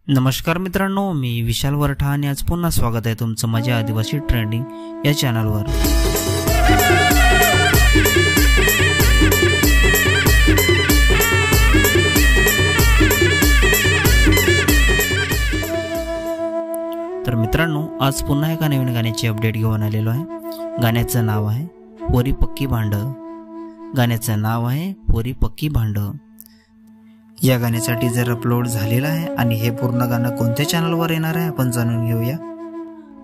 नमस्कार मित्रांनो, मी विशाल वरठा आणि आज पुन्हा स्वागत आहे तुमचं माझ्या आदिवासी ट्रेंडिंग या चॅनलवर। तर मित्रांनो, आज पुन्हा एका नवीन गाण्याची अपडेट घेऊन आलेलो आहे। गाण्याचं नाव आहे पोरी पक्की भांड। गाण्याचं नाव आहे पोरी पक्की भांड। या गाण्याचा टीजर अपलोड झालेला आहे आणि हे पूर्ण गाणं कोणत्या चॅनलवर येणार आहे आपण जाणून घेऊया।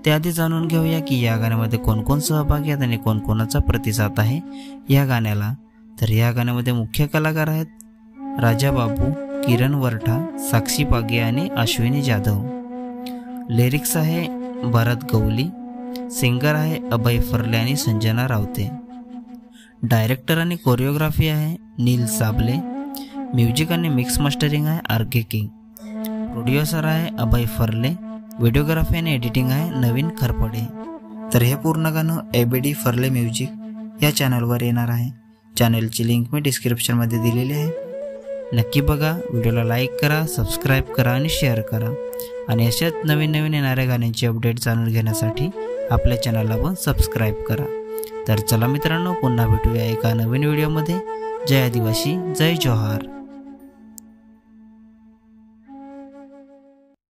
त्याआधी जाणून घेऊया की या गाण्यामध्ये कोण कोण सहभागी आहेत आणि कोण कोणाचा प्रतिसाद आहे या गाण्याला। तर या गाण्यामध्ये मुख्य कलाकार आहेत राजा बाबू, किरण वरठा, साक्षी पागे आणि अश्विनी जाधव। लिरिक्स आहे भरत गवली, सिंगर आहे अभय फरले आणि संजना रावते। डायरेक्टर आणि कोरिओग्राफी आहे नील साबले। म्युझिक आणि मिक्स मास्टरिंग आहे आरके किंग। प्रोड्युसर आहे अभय फरले। व्हिडिओग्राफी आणि एडिटिंग आहे नवीन खरपडे। तर हे पूर्ण गाणं एबीडी फरले म्युझिक या चॅनलवर येणार आहे। चॅनलची लिंक मी डिस्क्रिप्शन मध्ये दिलेली आहे, नक्की बघा। व्हिडिओला लाईक करा, सबस्क्राईब करा आणि शेअर करा आणि अशाच नवीन नवीन येणाऱ्या गाण्यांची अपडेट जाणून घेण्यासाठी आपल्या चॅनलला पण सबस्क्राईब करा। तर चला मित्रांनो, पुन्हा भेटूया एका नवीन व्हिडिओमध्ये। जय आदिवासी, जय जोहार।